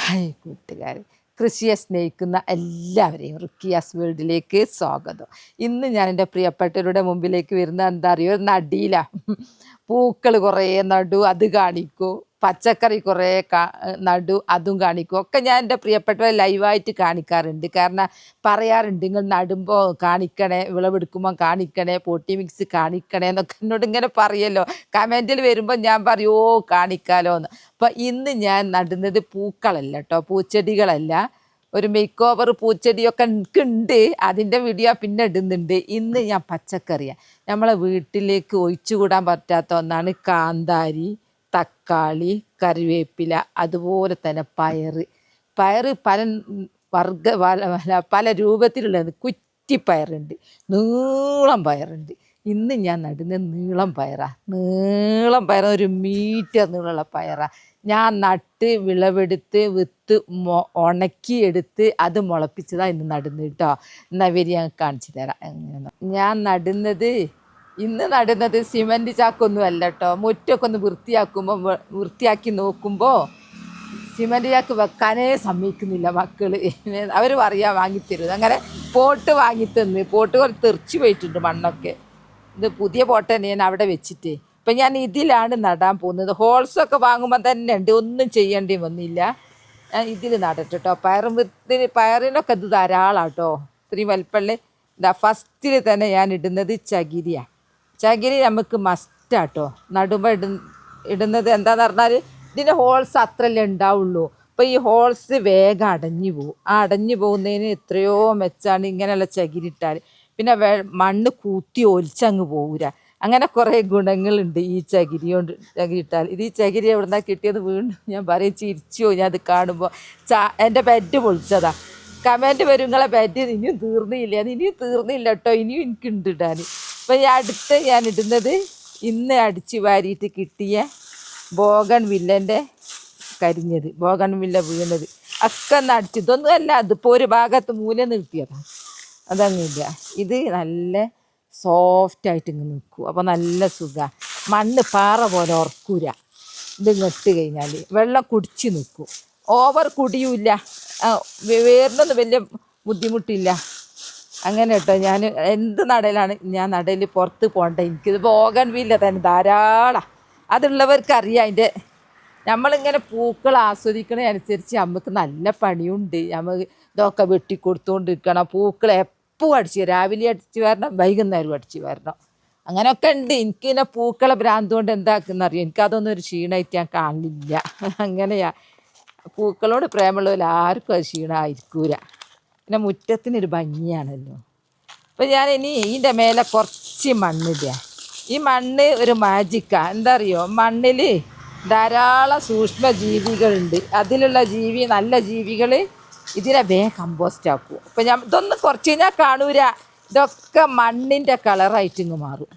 Hi കൂട്ടുകാർ, കൃഷിയെ സ്നേഹിക്കുന്ന എല്ലാവരെയും റുക്കിയാസ് വേൾഡിലേക്ക് സ്വാഗതം. ഇന്ന് ഞാൻ എൻ്റെ പ്രിയപ്പെട്ടവരുടെ മുമ്പിലേക്ക് വരുന്ന എന്താ അറിയോ, ഒരു നടിയില പൂക്കൾ കുറേ നടു, അത് കാണിക്കൂ, പച്ചക്കറി കുറേ നടു, അതും കാണിക്കും. ഒക്കെ ഞാൻ എൻ്റെ പ്രിയപ്പെട്ടവരെ ലൈവായിട്ട് കാണിക്കാറുണ്ട്. കാരണം പറയാറുണ്ട്, നിങ്ങൾ നടുമ്പോൾ കാണിക്കണേ, വിളവെടുക്കുമ്പോൾ കാണിക്കണേ, പോട്ടി മിക്സ് കാണിക്കണേ എന്നൊക്കെ എന്നോട് ഇങ്ങനെ പറയല്ലോ. കമൻറ്റിൽ വരുമ്പോൾ ഞാൻ പറയുമോ കാണിക്കാലോ എന്ന്. അപ്പം ഇന്ന് ഞാൻ നടുന്നത് പൂക്കളല്ല കേട്ടോ, പൂച്ചെടികളല്ല. ഒരു മേക്ക് ഓവർ പൂച്ചെടിയൊക്കെ എനിക്കുണ്ട്, അതിൻ്റെ വീഡിയോ പിന്നെ ഇടുന്നുണ്ട്. ഇന്ന് ഞാൻ പച്ചക്കറിയാണ്. നമ്മളെ വീട്ടിലേക്ക് ഒഴിച്ചുകൂടാൻ പറ്റാത്ത ഒന്നാണ് കാന്താരി, തക്കാളി, കറിവേപ്പില, അതുപോലെ തന്നെ പയറ്. പല പല രൂപത്തിലുള്ളത്. കുറ്റിപ്പയറുണ്ട്, നീളം പയറുണ്ട്. ഇന്ന് ഞാൻ നടുന്ന നീളം പയറാണ്. നീളം പയർ, ഒരു മീറ്റർ നീളമുള്ള പയറാണ്. ഞാൻ നട്ട് വിളവെടുത്ത് വിത്ത് ഉണക്കിയെടുത്ത് അത് മുളപ്പിച്ചതാണ് ഇന്ന് നടുന്നത് കേട്ടോ. എന്നാൽ വരി ഞാൻ കാണിച്ചു തരാം എങ്ങനെ. ഞാൻ ഇന്ന് നടുന്നത് സിമൻറ്റ് ചാക്കൊന്നും അല്ല കേട്ടോ. മുറ്റൊക്കെ ഒന്ന് വൃത്തിയാക്കി നോക്കുമ്പോൾ സിമൻറ്റ് ചാക്ക് വെക്കാനേ സമ്മതിക്കുന്നില്ല മക്കൾ. അവർ പറയാൻ വാങ്ങിത്തരുന്നത്. അങ്ങനെ പോട്ട് വാങ്ങിത്തന്ന്, പോട്ട് കുറച്ച് തെറിച്ച് പോയിട്ടുണ്ട് മണ്ണൊക്കെ. ഇത് പുതിയ പോട്ട് തന്നെ ഞാൻ അവിടെ വെച്ചിട്ട്. ഇപ്പം ഞാൻ ഇതിലാണ് നടാൻ പോകുന്നത്. ഹോൾസൊക്കെ വാങ്ങുമ്പോൾ തന്നെ ഉണ്ട്, ഒന്നും ചെയ്യേണ്ടി വന്നില്ല. ഞാൻ ഇതിൽ നടട്ടെ കേട്ടോ. പയറിനൊക്കെ ഇത് ധാരാളം കേട്ടോ, ഇത്രയും വലിപ്പമുള്ള. ഇതാ ഫസ്റ്റിൽ തന്നെ ഞാൻ ഇടുന്നത് ചകിരിയാണ്. ചകിരി നമുക്ക് മസ്റ്റാട്ടോ. നടുമ്പോൾ ഇടുന്നത് എന്താന്ന് പറഞ്ഞാൽ ഇതിൻ്റെ ഹോൾസ് അത്രയല്ലേ ഉണ്ടാവുള്ളൂ. അപ്പോൾ ഈ ഹോൾസ് വേഗം അടഞ്ഞു പോകും. ആ അടഞ്ഞു പോകുന്നതിന് എത്രയോ മെച്ചാണ് ഇങ്ങനെയുള്ള ചകിരി ഇട്ടാൽ. പിന്നെ മണ്ണ് കൂത്തി ഒലിച്ചങ്ങ് പോകൂല. അങ്ങനെ കുറേ ഗുണങ്ങളുണ്ട് ഈ ചകിരി ഇട്ടാൽ. ഇത് ഈ ചകിരി എവിടെ നിന്നാണ് കിട്ടിയത് വീണ്ടും ഞാൻ പറയും, ചിരിച്ചു ഞാൻ അത് കാണുമ്പോൾ. എൻ്റെ ബെഡ് പൊളിച്ചതാ. കമൻറ്റ് വരും, നിങ്ങളെ ബെഡ് ഇനിയും തീർന്നില്ല. അത് ഇനിയും തീർന്നില്ല കേട്ടോ, ഇനിയും എനിക്കുണ്ട് ഇടാൻ. അപ്പം ഞാൻ ഇടുന്നത് ഇന്ന് അടിച്ച് വാരിയിട്ട് കിട്ടിയ ബോഗൺവില്ലൻ്റെ കരിഞ്ഞത്, ബോഗൺവില്ല വീണത് ഒക്കെ ഒന്ന് അടിച്ച്. ഇതൊന്നും അല്ല, അതിപ്പോൾ ഒരു ഭാഗത്ത് മൂല നിർത്തിയതാണ്, അതങ്ങില്ല. ഇത് നല്ല സോഫ്റ്റായിട്ട് ഇങ്ങ് നിൽക്കും. അപ്പോൾ നല്ല സുഖമാണ്. മണ്ണ് പാറ പോലെ ഉറക്കൂല. ഇത് നട്ട് കഴിഞ്ഞാൽ വെള്ളം കുടിച്ച് നിൽക്കും. ഓവർ കുടിയുമില്ല, വേറിനൊന്നും വലിയ ബുദ്ധിമുട്ടില്ല. അങ്ങനെ കേട്ടോ. ഞാൻ എന്ത് നടലാണ് ഞാൻ നടയിൽ പുറത്ത് പോകണ്ട. എനിക്കിത് ബോഗൺവില്ല തന്നെ ധാരാളം. അതുള്ളവർക്കറിയാം. അതിൻ്റെ നമ്മളിങ്ങനെ പൂക്കൾ ആസ്വദിക്കണതനുസരിച്ച് നമുക്ക് നല്ല പണിയുണ്ട്. നമുക്ക് ഇതൊക്കെ വെട്ടിക്കൊടുത്തുകൊണ്ടിരിക്കണം. പൂക്കൾ എപ്പോൾ അടിച്ച്, രാവിലെ അടിച്ച് വരണം, വൈകുന്നേരം അടിച്ച് വരണം. അങ്ങനെയൊക്കെ ഉണ്ട്. എനിക്കിങ്ങനെ പൂക്കളെ ഭ്രാന്ത് കൊണ്ട് എന്താക്കുന്നറിയാം, എനിക്കതൊന്നും ഒരു ക്ഷീണമായിട്ട് ഞാൻ കാണില്ല. അങ്ങനെയാ. പൂക്കളോട് പ്രേമുള്ളവർ ആർക്കും അത് ക്ഷീണമായിരിക്കൂല. പിന്നെ മുറ്റത്തിനൊരു ഭംഗിയാണല്ലോ. അപ്പം ഞാൻ ഇനി ഇതിൻ്റെ മേലെ കുറച്ച് മണ്ണിടുക. ഈ മണ്ണ് ഒരു മാജിക്കാണ്. എന്താ അറിയോ, മണ്ണിൽ ധാരാളം സൂക്ഷ്മ ജീവികളുണ്ട്. അതിലുള്ള നല്ല ജീവികൾ ഇതിനെ വേഗം കമ്പോസ്റ്റ് ആക്കും. അപ്പം ഞാൻ ഇതൊന്നും കുറച്ച് കഴിഞ്ഞാൽ കാണൂല, ഇതൊക്കെ മണ്ണിൻ്റെ കളറായിട്ട് ഇങ്ങ് മാറും.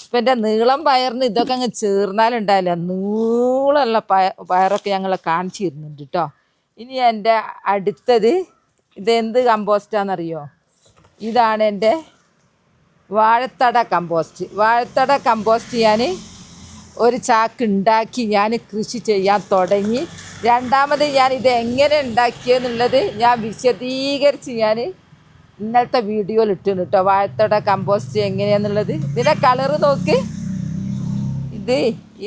ഇപ്പം എൻ്റെ നീളം പയറിന് ഇതൊക്കെ അങ്ങ് ചേർന്നാലുണ്ടാവില്ല. നീളമുള്ള പയറൊക്കെ ഞങ്ങൾ കാണിച്ചു തരുന്നുണ്ട് കേട്ടോ. ഇനി എൻ്റെ അടുത്തത് ഇതെന്ത് കമ്പോസ്റ്റാണെന്നറിയോ, ഇതാണ് എൻ്റെ വാഴത്തട കമ്പോസ്റ്റ്. വാഴത്തട കമ്പോസ്റ്റ് ഞാൻ ഒരു ചാക്ക് ഉണ്ടാക്കി ഞാൻ കൃഷി ചെയ്യാൻ തുടങ്ങി. രണ്ടാമത് ഞാൻ ഇത് എങ്ങനെ ഉണ്ടാക്കിയെന്നുള്ളത് ഞാൻ വിശദീകരിച്ച് ഞാൻ ഇന്നലത്തെ വീഡിയോയിൽ ഇട്ടിരുന്നു കേട്ടോ. വാഴത്തട കമ്പോസ്റ്റ് എങ്ങനെയാണെന്നുള്ളത്. ഇതിൻ്റെ കളറ് നോക്ക്.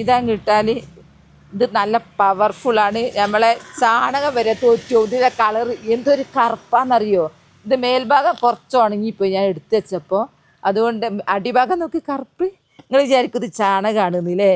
ഇതങ്ങ് ഇട്ടാൽ ഇത് നല്ല പവർഫുള്ളാണ്. നമ്മളെ ചാണകം വരെ തോറ്റു. ഇതിൻ്റെ കളറ് എന്തൊരു കറുപ്പാണെന്നറിയോ. ഇത് മേൽഭാഗം കുറച്ച് ഉണങ്ങിപ്പോയി ഞാൻ എടുത്തു വെച്ചപ്പോൾ. അതുകൊണ്ട് അടിഭാഗം നോക്കി കറുപ്പ്. നിങ്ങൾ വിചാരിക്കും ഇത് ചാണകമാണെന്നില്ലേ.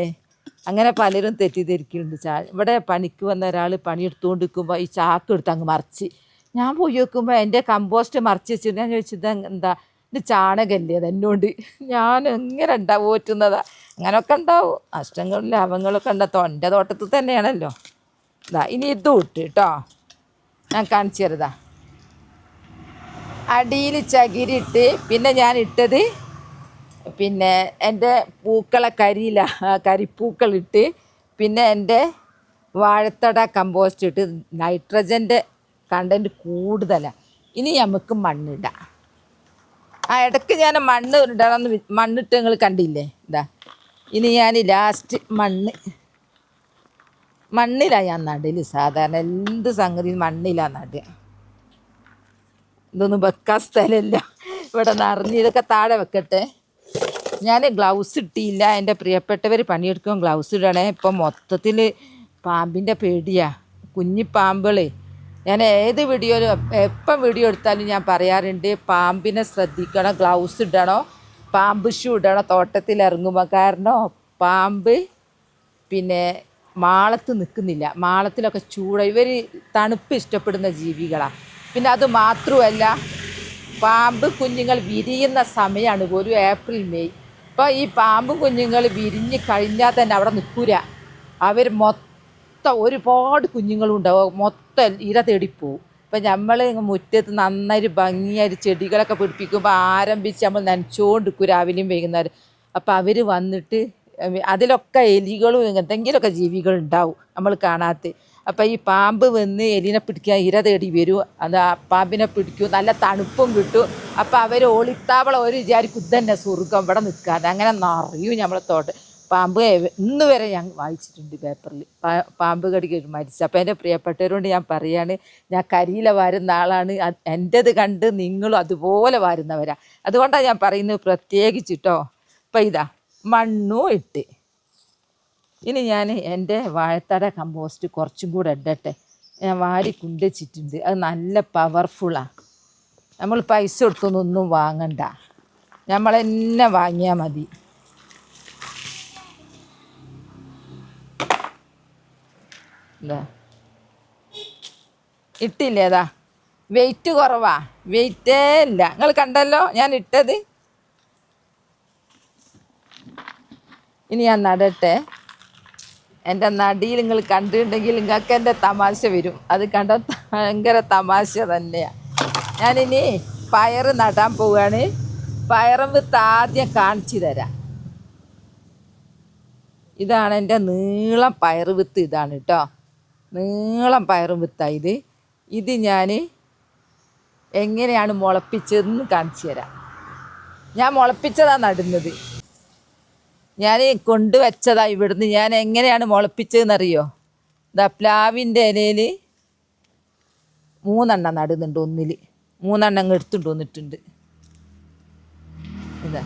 അങ്ങനെ പലരും തെറ്റിദ്ധരിക്കുന്നുണ്ട്. ഇവിടെ പണിക്ക് വന്ന ഒരാൾ പണിയെടുത്തുകൊണ്ട് നിൽക്കുമ്പോൾ ഈ ചാക്ക് എടുത്ത് അങ്ങ് മറിച്ച്, ഞാൻ പോയി നോക്കുമ്പോൾ എൻ്റെ കമ്പോസ്റ്റ് മറിച്ച് വെച്ചിട്ട് ഞാൻ ചോദിച്ചത് എന്താ, ഇത് ചാണകമല്ലേ, അതെന്നോണ്ട് ഞാൻ എങ്ങനെ ഉണ്ടാവും ഓറ്റുന്നതാ. അങ്ങനെയൊക്കെ ഉണ്ടാവും, നഷ്ടങ്ങളും ലാഭങ്ങളൊക്കെ ഉണ്ടാവും. എൻ്റെ തോട്ടത്തിൽ തന്നെയാണല്ലോ. ഇനി ഇതും ഇട്ട് കേട്ടോ, ഞാൻ കാണിച്ചു തരുതാ. അടിയിൽ ചകിരിട്ട്, പിന്നെ ഞാൻ ഇട്ടത് പിന്നെ എൻ്റെ പൂക്കളെ കരിപ്പൂക്കളിട്ട്, പിന്നെ എൻ്റെ വാഴത്തട കമ്പോസ്റ്റ് ഇട്ട്. നൈട്രജൻ്റെ കണ്ടൻറ്റ് കൂടുതലാണ്. ഇനി നമുക്ക് മണ്ണിടാം. ഇടയ്ക്ക് ഞാൻ മണ്ണിട്ട് നിങ്ങൾ കണ്ടില്ലേ. ഇനി ഞാൻ ലാസ്റ്റ് മണ്ണിലാണ് ഞാൻ നടല്. സാധാരണ എന്ത് സംഗതി മണ്ണിലാണ് നടുക. ഇതൊന്നും വെക്കാൻ സ്ഥലമില്ല, ഇവിടെ നിറഞ്ഞ്. ഇതൊക്കെ താഴെ വെക്കട്ടെ. ഞാൻ ഗ്ലൗസ് ഇട്ടില്ല. എൻ്റെ പ്രിയപ്പെട്ടവർ പണിയെടുക്കുമ്പോൾ ഗ്ലൗസ് ഇടണേ. ഇപ്പം മൊത്തത്തിൽ പാമ്പിൻ്റെ പേടിയാ, കുഞ്ഞിപ്പാമ്പുകൾ. ഞാൻ ഏത് വീഡിയോയിലും എപ്പം വീഡിയോ എടുത്താലും ഞാൻ പറയാറുണ്ട്, പാമ്പിനെ ശ്രദ്ധിക്കണം, ഗ്ലൗസ് ഇടണോ, പാമ്പ് ഷൂ ഇടണോ തോട്ടത്തിൽ ഇറങ്ങുമ്പോൾ. കാരണം പാമ്പ് പിന്നെ മാളത്ത് നിൽക്കുന്നില്ല, മാളത്തിലൊക്കെ ചൂട്. ഇവർ തണുപ്പ് ഇഷ്ടപ്പെടുന്ന ജീവികളാണ്. പിന്നെ അത് മാത്രമല്ല, പാമ്പ് കുഞ്ഞുങ്ങൾ വിരിയുന്ന സമയമാണ് ഒരു ഏപ്രിൽ മെയ്. അപ്പോൾ ഈ പാമ്പ് കുഞ്ഞുങ്ങൾ വിരിഞ്ഞ് കഴിഞ്ഞാൽ തന്നെ അവിടെ നിൽക്കൂല. അവർ മൊത്തം ഒരുപാട് കുഞ്ഞുങ്ങളുണ്ടാവും, മൊത്തം ഇര തേടിപ്പോവും. ഇപ്പം നമ്മൾ മുറ്റത്ത് നന്നായിട്ട് ഭംഗിയായിട്ട് ചെടികളൊക്കെ പിടിപ്പിക്കുമ്പോൾ ആരംഭിച്ച് നമ്മൾ നനച്ചുകൊണ്ടിരിക്കും രാവിലെയും വൈകുന്നേരം. അപ്പോൾ അവർ വന്നിട്ട് അതിലൊക്കെ എലികളും എന്തെങ്കിലുമൊക്കെ ജീവികളുണ്ടാവും നമ്മൾ കാണാത്ത. അപ്പം ഈ പാമ്പ് വന്ന് എലിനെ പിടിക്കാൻ ഇര തേടി വരും. അത് ആ പാമ്പിനെ പിടിക്കും, നല്ല തണുപ്പും കിട്ടും. അപ്പം അവർ ഒളിത്താവളം ഒരു വിചാരിക്കും ഇതന്നെ സ്വർഗം, ഇവിടെ നിൽക്കാതെ. അങ്ങനെ നിറയും നമ്മളെ തോട്ടം പാമ്പ്. ഇന്ന് വരെ ഞാൻ വായിച്ചിട്ടുണ്ട് പേപ്പറിൽ പാമ്പ് കടിക്ക് മരിച്ചു. അപ്പം എൻ്റെ പ്രിയപ്പെട്ടവരോട് ഞാൻ പറയാണ്, ഞാൻ കരിയില വാരുന്ന ആളാണ്, എൻ്റേത് കണ്ട് നിങ്ങളും അതുപോലെ വാരുന്നവരാ. അതുകൊണ്ടാണ് ഞാൻ പറയുന്നത് പ്രത്യേകിച്ചിട്ടോ. അപ്പം ഇതാ മണ്ണും ഇട്ട് ഇനി ഞാൻ എൻ്റെ വാഴത്തട കമ്പോസ്റ്റ് കുറച്ചും കൂടെ ഇടട്ടെ. ഞാൻ വാരി കൊണ്ടുവച്ചിട്ടുണ്ട്, അത് നല്ല പവർഫുള്ളാണ്. നമ്മൾ പൈസ കൊടുത്തൊന്നും വാങ്ങണ്ട, നമ്മൾ തന്നെ വാങ്ങിയാൽ മതി. എന്താ ഇട്ടില്ലേ? അതാ വെയിറ്റ് കുറവാ, വെയിറ്റേ ഇല്ല. നിങ്ങൾ കണ്ടല്ലോ ഞാൻ ഇട്ടത്. ഇനി ഞാൻ നടട്ടെ. എൻ്റെ നടിയിൽ നിങ്ങൾ കണ്ടിട്ടുണ്ടെങ്കിൽ നിങ്ങൾക്ക് എൻ്റെ തമാശ വരും. അത് കണ്ട ഭയങ്കര തമാശ തന്നെയാണ്. ഞാനിനി പയർ നടാൻ പോവുകയാണ്. പയറും വിത്ത് ആദ്യം കാണിച്ചു തരാം. ഇതാണ് എൻ്റെ നീളം പയർ വിത്ത്. ഇതാണ് കേട്ടോ, നീളം പയറും വിത്താണ് ഇത് ഞാൻ എങ്ങനെയാണ് മുളപ്പിച്ചതെന്ന് കാണിച്ചു തരാം. ഞാൻ മുളപ്പിച്ചതാണ് നടുന്നത്, ഞാൻ കൊണ്ടുവച്ചതാണ് ഇവിടുന്ന്. ഞാൻ എങ്ങനെയാണ് മുളപ്പിച്ചതെന്നറിയോ? ഇതാ പ്ലാവിൻ്റെ ഇലയിൽ 3 എണ്ണം നടുന്നുണ്ട്. 1 3 എണ്ണം എടുത്തുകൊണ്ട് വന്നിട്ടുണ്ട്. ഇതാ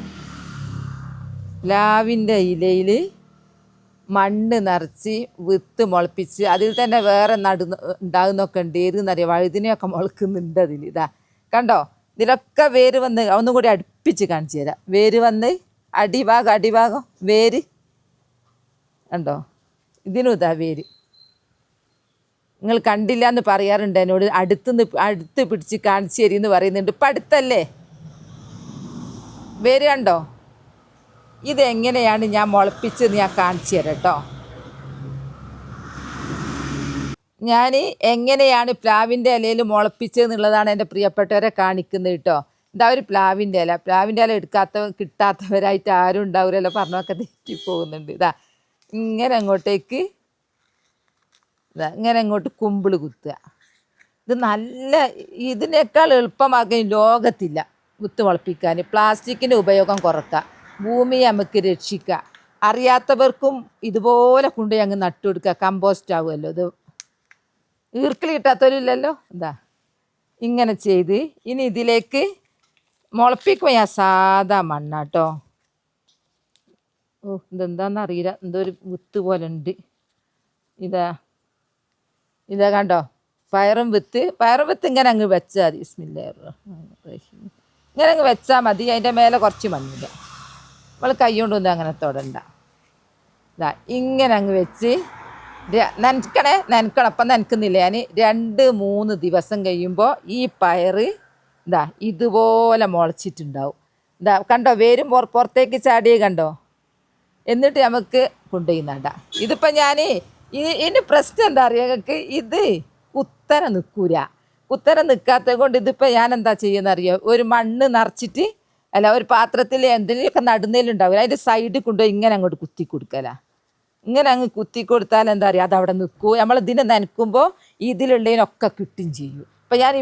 പ്ലാവിൻ്റെ ഇലയിൽ മണ്ണ് നിറച്ച് വിത്ത് മുളപ്പിച്ച്, അതിൽ തന്നെ വേറെ ഉണ്ടാകുന്നൊക്കെ ഉണ്ട്. ഏതെന്നറിയാം, വഴുതിനെയൊക്കെ മുളക്കുന്നുണ്ട് അതിൽ. ഇതാ കണ്ടോ, ഇതിലൊക്കെ വേര് വന്ന്. ഒന്നും കൂടി അടുപ്പിച്ച് കാണിച്ചു തരാം. വേര് വന്ന് അടിഭാഗം വേര് കണ്ടോ, ഇതിനും ഇതാ വേര്. നിങ്ങൾ കണ്ടില്ല എന്ന് പറയാറുണ്ട് എന്നോട്, അടുത്ത് പിടിച്ച് കാണിച്ചു തരീന്ന് പറയുന്നുണ്ട്. ഇപ്പം അടുത്തല്ലേ വേര് കണ്ടോ. ഇതെങ്ങനെയാണ് ഞാൻ മുളപ്പിച്ചത് ഞാൻ കാണിച്ചു തരാം കേട്ടോ. ഞാൻ എങ്ങനെയാണ് പ്ലാവിൻ്റെ ഇലയിൽ മുളപ്പിച്ചതെന്നുള്ളതാണ് എൻ്റെ പ്രിയപ്പെട്ടവരെ കാണിക്കുന്നത് കേട്ടോ. ഇതാ ഒരു പ്ലാവിൻ്റെ ഇല കിട്ടാത്തവരായിട്ട് ആരും ഉണ്ടാവില്ലല്ലോ, പറഞ്ഞൊക്കെ തെറ്റിപ്പോകുന്നുണ്ട്. ഇതാ ഇങ്ങനെ അങ്ങോട്ടേക്ക്, ഇങ്ങനെ അങ്ങോട്ട് കുമ്പിൾ കുത്തുക. ഇത് നല്ല, ഇതിനേക്കാൾ എളുപ്പമാക്കാൻ ലോകത്തില്ല വിത്ത് മുളപ്പിക്കാൻ. പ്ലാസ്റ്റിക്കിൻ്റെ ഉപയോഗം കുറക്കുക, ഭൂമിയെ നമുക്ക് രക്ഷിക്കുക. അറിയാത്തവർക്കും ഇതുപോലെ കൊണ്ടുപോയി അങ്ങ് നട്ടുകൊടുക്കുക, കമ്പോസ്റ്റ് ആവുമല്ലോ. ഇത് ഈർക്കിൽ കിട്ടാത്തവരില്ലല്ലോ. എന്താ ഇങ്ങനെ ചെയ്ത് ഇനി ഇതിലേക്ക് മുളപ്പിക്കുമ്പോൾ ഞാൻ സാധാ മണ്ണാട്ടോ. ഓ ഇതെന്താണെന്നറിയില്ല, എന്തോ ഒരു വിത്ത് പോലെ ഉണ്ട്. ഇതാ കണ്ടോ, പയറും വിത്ത് ഇങ്ങനെ അങ്ങ് വെച്ചാൽ മതി. ബിസ്മില്ലാഹിർ ഇങ്ങനെ അങ്ങ് വെച്ചാൽ മതി. അതിൻ്റെ മേലെ കുറച്ച് മണ്ണില്ല, നമ്മൾ കൈ കൊണ്ടൊന്നും അങ്ങനെ തൊടണ്ട. ഇതാ ഇങ്ങനെ അങ്ങ് വെച്ച് നനക്കണം. അപ്പം നനക്കുന്നില്ല ഞാൻ. 2-3 ദിവസം കഴിയുമ്പോൾ ഈ പയറ് ഇതാ ഇതുപോലെ മുളച്ചിട്ടുണ്ടാവും. ഇതാ കണ്ടോ, വേരും പുറത്തേക്ക് ചാടിയേ കണ്ടോ. എന്നിട്ട് നമുക്ക് കൊണ്ടുപോയി നടാം. ഇതിപ്പോൾ ഞാൻ ഇതിന് പ്രശ്നം എന്താ അറിയാം ഞങ്ങൾക്ക്, ഇത് കുത്തനെ നിൽക്കൂല. കുത്തനെ നിൽക്കാത്തത് കൊണ്ട് ഇതിപ്പോൾ ഞാൻ എന്താ ചെയ്യുന്നറിയോ, ഒരു മണ്ണ് നിറച്ചിട്ട് ഒരു പാത്രത്തിൽ എന്തെങ്കിലുമൊക്കെ നടുന്നതിലുണ്ടാവില്ല, അതിൻ്റെ സൈഡിൽ കൊണ്ടുപോയി ഇങ്ങനെ അങ്ങോട്ട് കുത്തി കൊടുക്കല. ഇങ്ങനെ അങ്ങ് കുത്തി കൊടുത്താൽ എന്താ പറയുക, അതവിടെ നിൽക്കൂ. നമ്മൾ ഇതിനെ നനക്കുമ്പോൾ ഇതിലുള്ളതിനൊക്കെ കിട്ടും ചെയ്യും.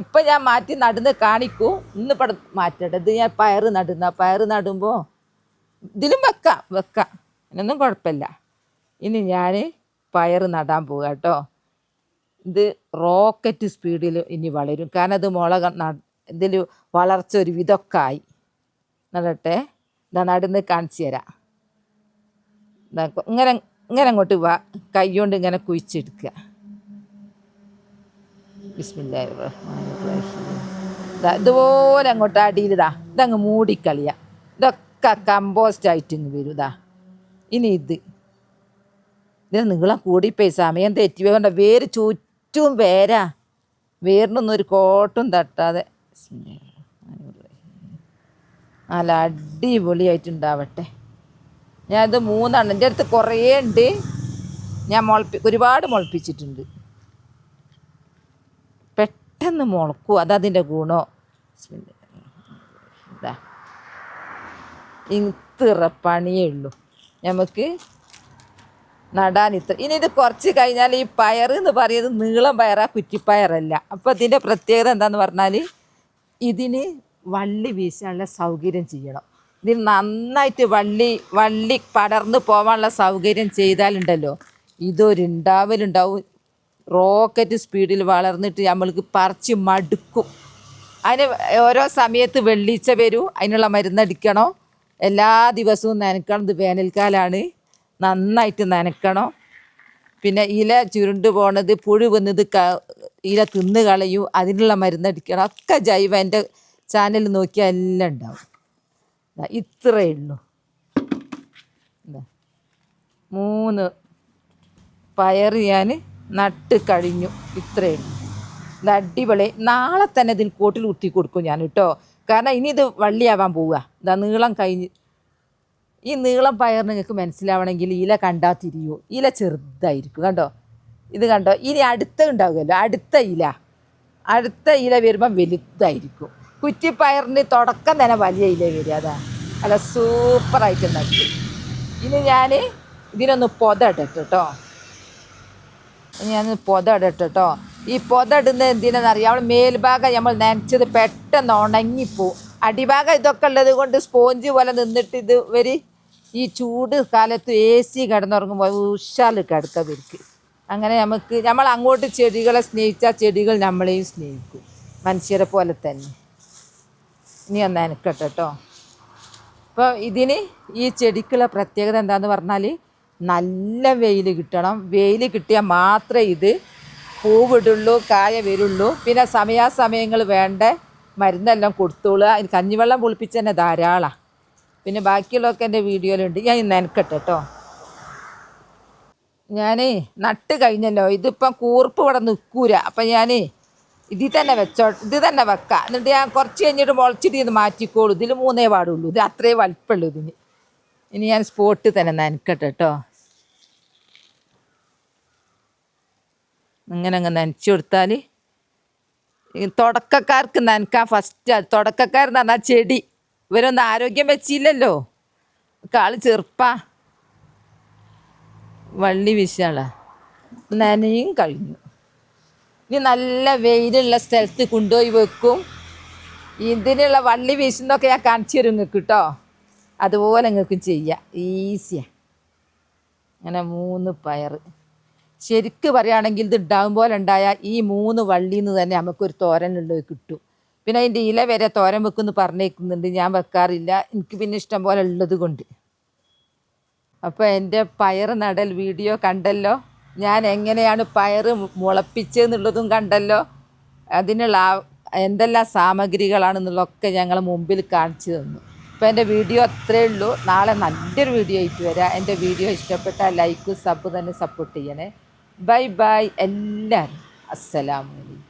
ഇപ്പം ഞാൻ മാറ്റി നടുന്ന് കാണിക്കൂ. ഇന്നിപ്പോൾ മാറ്റട്ടെ. ഇത് ഞാൻ പയറ് നടുമ്പോൾ ഇതിലും വെക്കാം, അതിനൊന്നും കുഴപ്പമില്ല. ഇനി ഞാൻ പയർ നടാൻ പോവുക കേട്ടോ. ഇത് റോക്കറ്റ് സ്പീഡിൽ ഇനി വളരും. കാരണം അത് ഇതിൽ വളർച്ച ഒരു വിധമൊക്കെ ആയി. നടട്ടെ, ഇതാ നടുന്ന് കാണിച്ചു തരാം. ഇങ്ങനെ ഇങ്ങനെ അങ്ങോട്ട് കൈ കൊണ്ട് ഇങ്ങനെ കുഴിച്ചെടുക്കുക. ബിസ്മില്ലാഹിർ റഹ്മാനിർ റഹീം. ഇതുപോലെ അങ്ങോട്ട് അടിയിൽ ഇതങ്ങ് മൂടിക്കളിയ. ഇതൊക്കെ കമ്പോസ്റ്റ് ആയിട്ട് ഇങ്ങ് വരും. ഇനി ഇതിന് നീളം കൂടിപ്പോയി, സമയം തെറ്റി കൊണ്ട് വേര് ചുറ്റും വേരിനൊന്നും ഒരു കോട്ടും തട്ടാതെ നല്ല അടിപൊളിയായിട്ടുണ്ടാവട്ടെ. ഞാനിത് 3 എൻ്റെ അടുത്ത് കുറേ ഉണ്ട്. ഞാൻ ഒരുപാട് മുളപ്പിച്ചിട്ടുണ്ട്. പെട്ടെന്ന് മുളക്കും, അതതിൻ്റെ ഗുണോ. ഇത്ര പണിയേ ഉള്ളൂ നമുക്ക് നടാൻ. ഇനി ഇത് കുറച്ച് കഴിഞ്ഞാൽ ഈ പയർ എന്ന് പറയുന്നത് നീളം പയറാ, കുറ്റിപ്പയറല്ല. അപ്പോൾ ഇതിൻ്റെ പ്രത്യേകത എന്താണെന്ന് പറഞ്ഞാൽ ഇതിന് വള്ളി വീശാനുള്ള സൗകര്യം ചെയ്യണം. ഇതിന് നന്നായിട്ട് വള്ളി പടർന്ന് പോകാനുള്ള സൗകര്യം ചെയ്താലുണ്ടല്ലോ ഇതൊരുണ്ടാവലുണ്ടാവും. റോക്കറ്റ് സ്പീഡിൽ വളർന്നിട്ട് നമ്മൾക്ക് പറിച്ച് മടുക്കും. അതിന് ഓരോ സമയത്ത് വെള്ളിച്ച വരും, അതിനുള്ള മരുന്നടിക്കണം. എല്ലാ ദിവസവും നനയ്ക്കണം. ഇത് വേനൽക്കാലമാണ്, നന്നായിട്ട് നനയ്ക്കണം. പിന്നെ ഇല ചുരുണ്ട് പോണത്, പുഴു വന്നത് ഇല തിന്ന് കളയും, അതിനുള്ള മരുന്നടിക്കണം. ഒക്കെ ജൈവം. എൻ്റെ ചാനൽ നോക്കിയാൽ എല്ലാം ഉണ്ടാവും. ഇത്രയേ ഉള്ളൂ. 3 പയർ ഞാൻ നട്ട് കഴിഞ്ഞു. ഇത്രയേ ഉള്ളൂ. ഇത് അടിപൊളി. നാളെ തന്നെ ഇതിന് കോട്ടിൽ കുത്തി കൊടുക്കും ഞാൻ കേട്ടോ. കാരണം ഇനി ഇത് വള്ളിയാവാൻ പോവുക. നീളം കഴിഞ്ഞ്. ഈ നീളം പയർ നിങ്ങൾക്ക് മനസ്സിലാവണമെങ്കിൽ ഇല കണ്ടാൽ തിരിയോ. ഇല ചെറുതായിരിക്കും കണ്ടോ. ഇത് കണ്ടോ. ഇനി അടുത്ത ഉണ്ടാവുമല്ലോ, അടുത്ത ഇല വരുമ്പം വലുതായിരിക്കും. കുറ്റിപ്പയറിന് തുടക്കം തന്നെ വലിയ ഇല വരിക. അല്ല സൂപ്പറായിട്ട് നട്ടു. ഇനി ഞാൻ ഇതിനൊന്ന് പൊതടട്ടോ. പൊതടട്ടോ. ഈ പൊതടുന്ന എന്തിനാണെന്നറിയാം, നമ്മൾ മേൽഭാഗം നമ്മൾ നനച്ചത് പെട്ടെന്ന് ഉണങ്ങിപ്പോവും. അടിഭാഗം ഇതൊക്കെ ഉള്ളത് കൊണ്ട് സ്പോഞ്ച് പോലെ നിന്നിട്ട് ഈ ചൂട് കാലത്ത് AC കിടന്നുറങ്ങുമ്പോൾ ഉഷാല് കിടക്കുക ഇവർക്ക്. അങ്ങനെ നമ്മൾ അങ്ങോട്ട് ചെടികളെ സ്നേഹിച്ചാൽ ചെടികൾ നമ്മളെയും സ്നേഹിക്കും, മനുഷ്യരെ പോലെ തന്നെ. ഇനി ഒന്ന് നനക്കട്ടെ കേട്ടോ. അപ്പോൾ ഇതിന് ഈ ചെടിക്കുള്ള പ്രത്യേകത എന്താണെന്ന് പറഞ്ഞാൽ നല്ല വെയിൽ കിട്ടണം. വെയിൽ കിട്ടിയാൽ മാത്രമേ ഇത് പൂവിടുള്ളൂ, കായ വരുള്ളൂ. പിന്നെ സമയാസമയങ്ങൾ വേണ്ട മരുന്നെല്ലാം കൊടുത്തോളുക. അതിന് കഞ്ഞിവെള്ളം പുളിപ്പിച്ച് തന്നെ ധാരാളമാണ്. പിന്നെ ബാക്കിയുള്ളതൊക്കെ എൻ്റെ വീഡിയോയിലുണ്ട്. ഞാൻ നനക്കട്ടെ കേട്ടോ. ഞാൻ നട്ട് കഴിഞ്ഞല്ലോ. ഇതിപ്പം കൂർപ്പ് ഇവിടെ നിൽക്കൂല. അപ്പം ഞാൻ ഇതിൽ തന്നെ ഇത് തന്നെ വെക്കാം. എന്നിട്ട് ഞാൻ കുറച്ച് കഴിഞ്ഞിട്ട് മുളച്ചിട്ട് ഇത് മാറ്റിക്കോളൂ. ഇതിൽ 3 പാടുള്ളൂ. ഇത് അത്രേ വലിപ്പമുള്ളൂ ഇതിന്. ഇനി ഞാൻ സ്പോട്ടിൽ തന്നെ നനക്കട്ടെ കേട്ടോ. ഇങ്ങനെ അങ്ങ് നനച്ചു കൊടുത്താൽ തുടക്കക്കാർക്ക് നനക്കാൻ ഫസ്റ്റ്. തുടക്കക്കാരെന്ന് പറഞ്ഞാൽ ചെടി ഇവരൊന്നും ആരോഗ്യം വെച്ചില്ലല്ലോ. ആൾ ചെറുപ്പാ. വള്ളി വീശാളാ നനയും കഴിഞ്ഞു. ഇനി നല്ല വെയിലുള്ള സ്ഥലത്ത് കൊണ്ടുപോയി വെക്കും. ഇതിനുള്ള വള്ളി വീശുന്നതൊക്കെ ഞാൻ കാണിച്ചു തരും നിങ്ങൾക്ക് കേട്ടോ. അതുപോലെ നിങ്ങൾക്കും ചെയ്യാം, ഈസിയാണ്. അങ്ങനെ 3 പയർ ശരിക്ക് പറയുകയാണെങ്കിൽ ഇത് ഉണ്ടാകും പോലെ ഉണ്ടായാൽ ഈ 3 വള്ളിയിൽ നിന്ന് തന്നെ നമുക്കൊരു തോരനുള്ളത് കിട്ടും. പിന്നെ അതിൻ്റെ ഇല വരെ തോരൻ വെക്കുമെന്ന് പറഞ്ഞേക്കുന്നുണ്ട്. ഞാൻ വെക്കാറില്ല, എനിക്ക് പിന്നെ ഇഷ്ടം പോലെ ഉള്ളത് കൊണ്ട്. അപ്പോൾ എൻ്റെ പയർ നടൽ വീഡിയോ കണ്ടല്ലോ. ഞാൻ എങ്ങനെയാണ് പയർ മുളപ്പിച്ചതെന്നുള്ളതും കണ്ടല്ലോ. അതിനുള്ള എന്തെല്ലാം സാമഗ്രികളാണെന്നുള്ളതൊക്കെ ഞങ്ങൾ മുമ്പിൽ കാണിച്ചു തന്നു. അപ്പോൾ എൻ്റെ വീഡിയോ അത്രയേ ഉള്ളൂ. നാളെ നല്ലൊരു വീഡിയോ ആയിട്ട് വരാം. എൻ്റെ വീഡിയോ ഇഷ്ടപ്പെട്ടാൽ ലൈക്ക് സബ് തന്നെ സപ്പോർട്ട് ചെയ്യണേ. ബൈ ബൈ എല്ലാവരും. അസ്സലാമു അലൈക്കും.